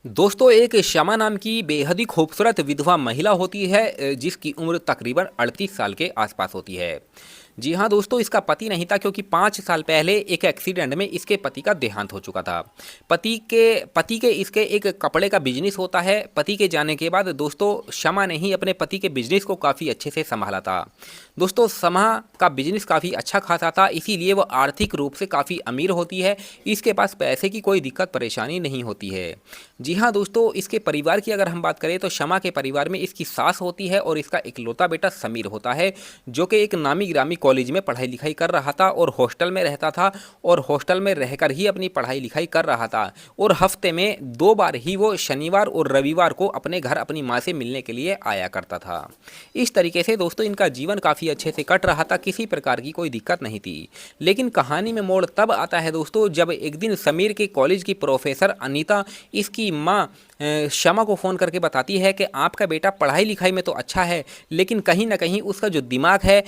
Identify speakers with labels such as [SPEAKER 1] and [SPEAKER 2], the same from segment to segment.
[SPEAKER 1] दोस्तों एक शमा नाम की बेहद ही खूबसूरत विधवा महिला होती है जिसकी उम्र तकरीबन 38 साल के आसपास होती है। जी हाँ दोस्तों, इसका पति नहीं था क्योंकि 5 साल पहले एक एक्सीडेंट में इसके पति का देहांत हो चुका था। पति के इसके एक कपड़े का बिजनेस होता है। पति के जाने के बाद दोस्तों शमा ने ही अपने पति के बिजनेस को काफ़ी अच्छे से संभाला था। दोस्तों शमा का बिजनेस काफ़ी अच्छा खासा था, इसीलिए वो आर्थिक रूप से काफ़ी अमीर होती है। इसके पास पैसे की कोई दिक्कत परेशानी नहीं होती है। जी हाँ दोस्तों, इसके परिवार की अगर हम बात करें तो शमा के परिवार में इसकी सास होती है और इसका इकलौता बेटा समीर होता है, जो कि एक नामी गिरामी कॉलेज में पढ़ाई लिखाई कर रहा था और हॉस्टल में रहता था और हॉस्टल में रहकर ही अपनी पढ़ाई लिखाई कर रहा था। और हफ्ते में 2 बार ही वो शनिवार और रविवार को अपने घर अपनी माँ से मिलने के लिए आया करता था। इस तरीके से दोस्तों इनका जीवन काफ़ी अच्छे से कट रहा था, किसी प्रकार की कोई दिक्कत नहीं थी। लेकिन कहानी में मोड़ तब आता है दोस्तों जब एक दिन समीर के कॉलेज की प्रोफेसर अनीता इसकी माँ शमा को फ़ोन करके बताती है कि आपका बेटा पढ़ाई लिखाई में तो अच्छा है, लेकिन कहीं ना कहीं उसका जो दिमाग है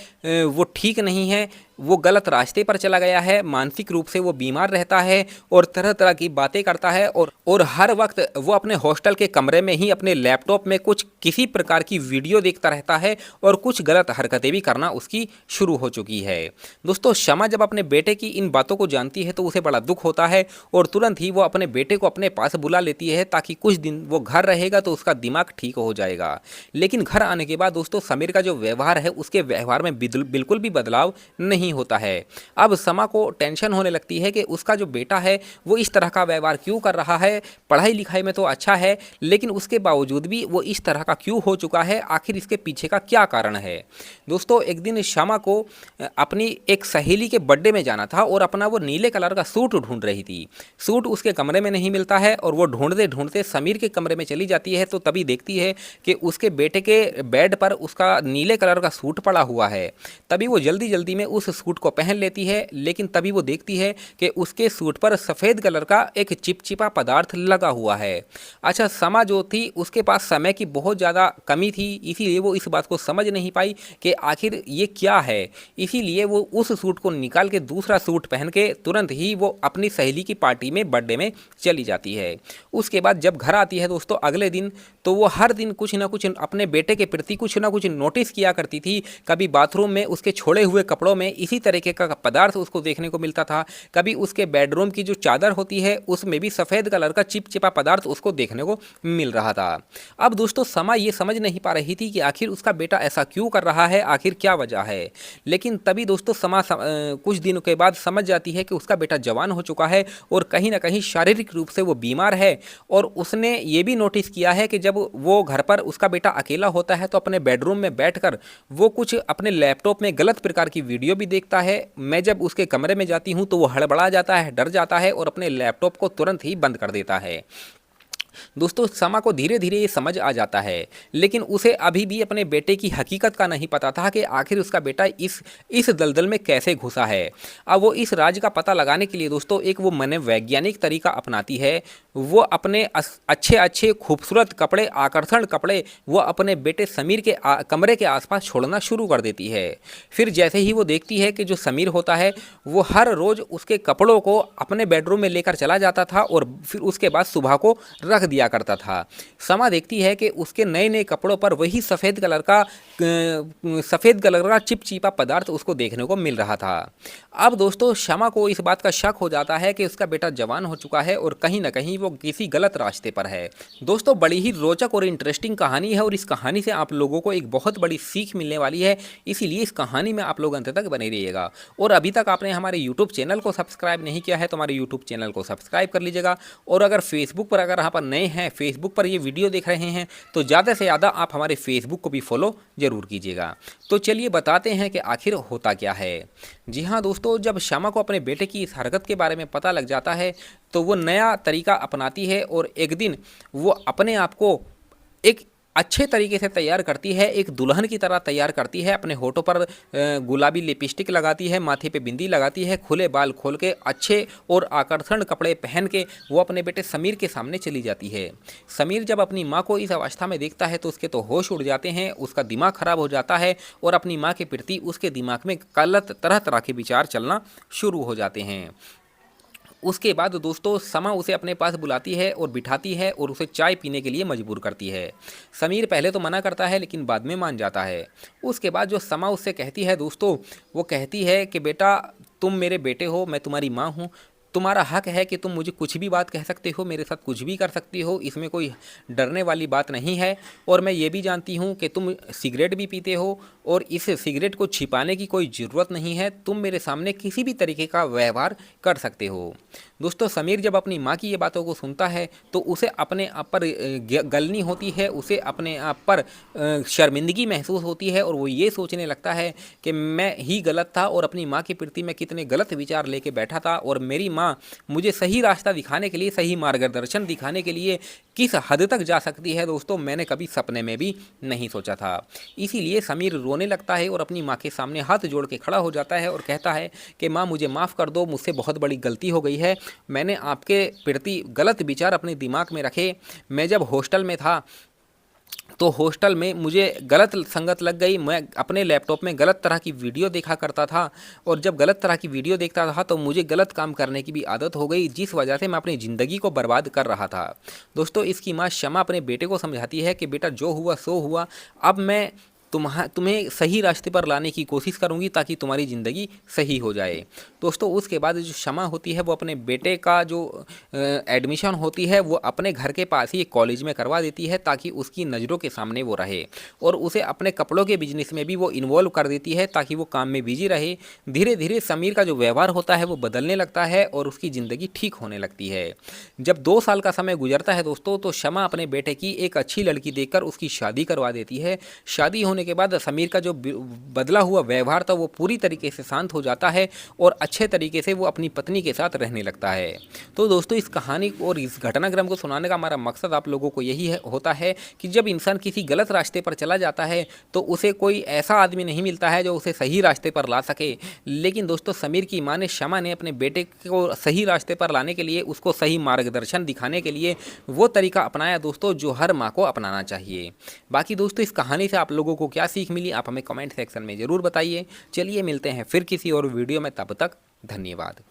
[SPEAKER 1] वो ठीक नहीं है, वो गलत रास्ते पर चला गया है। मानसिक रूप से वो बीमार रहता है और तरह तरह की बातें करता है और हर वक्त वो अपने हॉस्टल के कमरे में ही अपने लैपटॉप में कुछ किसी प्रकार की वीडियो देखता रहता है और कुछ गलत हरकतें भी करना उसकी शुरू हो चुकी है। दोस्तों शमा जब अपने बेटे की इन बातों को जानती है तो उसे बड़ा दुख होता है और तुरंत ही वो अपने बेटे को अपने पास बुला लेती है ताकि कुछ दिन वो घर रहेगा तो उसका दिमाग ठीक हो जाएगा। लेकिन घर आने के बाद दोस्तों समीर का जो व्यवहार है उसके व्यवहार में बिल्कुल भी बदलाव नहीं होता है। अब शमा को टेंशन होने लगती है कि उसका जो बेटा है वो इस तरह का व्यवहार क्यों कर रहा है। पढ़ाई लिखाई में तो अच्छा है लेकिन उसके बावजूद भी वो इस तरह का क्यों हो चुका है, आखिर इसके पीछे का क्या कारण है। दोस्तों एक दिन शमा को अपनी एक सहेली के बर्थडे में जाना था और अपना वो नीले कलर का सूट ढूंढ रही थी। सूट उसके कमरे में नहीं मिलता है और वो ढूंढते ढूंढते समीर के कमरे में चली जाती है तो तभी देखती है कि उसके बेटे के बेड पर उसका नीले कलर का सूट पड़ा हुआ है। तभी वो जल्दी जल्दी में उस सूट को पहन लेती है, लेकिन तभी वो देखती है कि उसके सूट पर सफ़ेद कलर का एक चिपचिपा पदार्थ लगा हुआ है। अच्छा शमा जो थी उसके पास समय की बहुत ज़्यादा कमी थी, इसीलिए वो इस बात को समझ नहीं पाई कि आखिर ये क्या है। इसीलिए वो उस सूट को निकाल के दूसरा सूट पहन के तुरंत ही वो अपनी सहेली की पार्टी में बर्थडे में चली जाती है। उसके बाद जब घर आती है दोस्तों अगले दिन, तो वो हर दिन कुछ ना कुछ अपने बेटे के प्रति कुछ ना कुछ नोटिस किया करती थी। कभी बाथरूम में उसके छोड़े हुए कपड़ों में इसी तरीके का पदार्थ उसको देखने को मिलता था, कभी उसके बेडरूम की जो चादर होती है उसमें भी सफ़ेद कलर का चिपचिपा पदार्थ उसको देखने को मिल रहा था। अब दोस्तों समा ये समझ नहीं पा रही थी कि आखिर उसका बेटा ऐसा क्यों कर रहा है, आखिर क्या वजह है। लेकिन तभी दोस्तों कुछ दिनों के बाद समझ जाती है कि उसका बेटा जवान हो चुका है और कहीं ना कहीं शारीरिक रूप से वो बीमार है। और उसने ये भी नोटिस किया है कि जब वो घर पर उसका बेटा अकेला होता है तो अपने बेडरूम में बैठकर वो कुछ अपने लैपटॉप में गलत प्रकार की वीडियो भी देखता है। मैं जब उसके कमरे में जाती हूँ तो वो हड़बड़ा जाता है, डर जाता है और अपने लैपटॉप को तुरंत ही बंद कर देता है। दोस्तों शमा को धीरे धीरे ये समझ आ जाता है, लेकिन उसे अभी भी अपने बेटे की हकीकत का नहीं पता था कि आखिर उसका बेटा इस दलदल में कैसे घुसा है। अब वो इस राज का पता लगाने के लिए दोस्तों एक वो मनोवैज्ञानिक तरीका अपनाती है। वो अपने अच्छे अच्छे खूबसूरत कपड़े, आकर्षण कपड़े वो अपने बेटे समीर के कमरे के आसपास छोड़ना शुरू कर देती है। फिर जैसे ही वो देखती है कि जो समीर होता है वो हर रोज़ उसके कपड़ों को अपने बेडरूम में लेकर चला जाता था और फिर उसके बाद सुबह को रख दिया करता था। शमा देखती है कि उसके नए नए कपड़ों पर वही सफ़ेद कलर का चिपचिपा पदार्थ उसको देखने को मिल रहा था। अब दोस्तों शमा को इस बात का शक हो जाता है कि उसका बेटा जवान हो चुका है और कहीं ना कहीं वो किसी गलत रास्ते पर है। दोस्तों बड़ी ही रोचक और इंटरेस्टिंग कहानी है और इस कहानी से आप लोगों को एक बहुत बड़ी सीख मिलने वाली है, इसीलिए इस कहानी में आप लोग अंत तक बने रहिएगा। और अभी तक आपने हमारे यूट्यूब चैनल को सब्सक्राइब नहीं किया है तो हमारे यूट्यूब चैनल को सब्सक्राइब कर लीजिएगा। और अगर फेसबुक पर यहाँ पर नए हैं, फेसबुक पर ये वीडियो देख रहे हैं तो ज़्यादा से ज़्यादा आप हमारे फेसबुक को भी फॉलो ज़रूर कीजिएगा। तो चलिए बताते हैं कि आखिर होता क्या है। जी हाँ दोस्तों, जब शमा को अपने बेटे की इस हरकत के बारे में पता लग जाता है तो वो नया तरीका अपनाती है और एक दिन वो अपने आप को एक अच्छे तरीके से तैयार करती है, एक दुल्हन की तरह तैयार करती है। अपने होठों पर गुलाबी लिपस्टिक लगाती है, माथे पे बिंदी लगाती है, खुले बाल खोल के अच्छे और आकर्षण कपड़े पहन के वो अपने बेटे समीर के सामने चली जाती है। समीर जब अपनी माँ को इस अवस्था में देखता है तो उसके तो होश उड़ जाते हैं, उसका दिमाग खराब हो जाता है और अपनी माँ के प्रति उसके दिमाग में गलत तरह तरह के विचार चलना शुरू हो जाते हैं। उसके बाद दोस्तों समा उसे अपने पास बुलाती है और बिठाती है और उसे चाय पीने के लिए मजबूर करती है। समीर पहले तो मना करता है लेकिन बाद में मान जाता है। उसके बाद जो समा उससे कहती है दोस्तों, वो कहती है कि बेटा तुम मेरे बेटे हो, मैं तुम्हारी माँ हूँ, तुम्हारा हक है कि तुम मुझे कुछ भी बात कह सकते हो, मेरे साथ कुछ भी कर सकती हो, इसमें कोई डरने वाली बात नहीं है। और मैं ये भी जानती हूँ कि तुम सिगरेट भी पीते हो और इस सिगरेट को छिपाने की कोई ज़रूरत नहीं है, तुम मेरे सामने किसी भी तरीके का व्यवहार कर सकते हो। दोस्तों समीर जब अपनी माँ की ये बातों को सुनता है तो उसे अपने आप पर गलनी होती है, उसे अपने आप पर शर्मिंदगी महसूस होती है और वो ये सोचने लगता है कि मैं ही गलत था और अपनी माँ के प्रति मैं कितने गलत विचार लेके बैठा था और मेरी माँ मुझे सही रास्ता दिखाने के लिए, सही मार्गदर्शन दिखाने के लिए किस हद तक जा सकती है दोस्तों, मैंने कभी सपने में भी नहीं सोचा था। इसीलिए समीर रोने लगता है और अपनी माँ के सामने हाथ जोड़ के खड़ा हो जाता है और कहता है कि माँ मुझे माफ़ कर दो, मुझसे बहुत बड़ी गलती हो गई है, मैंने आपके प्रति गलत विचार अपने दिमाग में रखे। मैं जब हॉस्टल में था तो हॉस्टल में मुझे गलत संगत लग गई, मैं अपने लैपटॉप में गलत तरह की वीडियो देखा करता था और जब गलत तरह की वीडियो देखता था तो मुझे गलत काम करने की भी आदत हो गई, जिस वजह से मैं अपनी ज़िंदगी को बर्बाद कर रहा था। दोस्तों इसकी माँ शमा अपने बेटे को समझाती है कि बेटा जो हुआ सो हुआ, अब मैं तुम्हें सही रास्ते पर लाने की कोशिश करूंगी ताकि तुम्हारी ज़िंदगी सही हो जाए। दोस्तों उसके बाद जो शमा होती है वो अपने बेटे का जो एडमिशन होती है वो अपने घर के पास ही एक कॉलेज में करवा देती है ताकि उसकी नज़रों के सामने वो रहे और उसे अपने कपड़ों के बिजनेस में भी वो इन्वॉल्व कर देती है ताकि वो काम में बिजी रहे। धीरे धीरे समीर का जो व्यवहार होता है वो बदलने लगता है और उसकी ज़िंदगी ठीक होने लगती है। जब 2 साल का समय गुजरता है दोस्तों तो शमा अपने बेटे की एक अच्छी लड़की देखकर उसकी शादी करवा देती है। शादी होने के बाद समीर का जो बदला हुआ व्यवहार था वो पूरी तरीके से शांत हो जाता है और अच्छे तरीके से वो अपनी पत्नी के साथ रहने लगता है। तो दोस्तों इस कहानी और इस घटनाक्रम को सुनाने का हमारा मकसद आप लोगों को यही होता है कि जब इंसान किसी गलत रास्ते पर चला जाता है तो उसे कोई ऐसा आदमी नहीं मिलता है जो उसे सही रास्ते पर ला सके। लेकिन दोस्तों समीर की माँ ने, शमा ने अपने बेटे को सही रास्ते पर लाने के लिए, उसको सही मार्गदर्शन दिखाने के लिए वो तरीका अपनाया दोस्तों जो हर माँ को अपनाना चाहिए। बाकी दोस्तों इस कहानी से आप लोगों को क्या सीख मिली आप हमें कमेंट सेक्शन में ज़रूर बताइए। चलिए मिलते हैं फिर किसी और वीडियो में, तब तक धन्यवाद।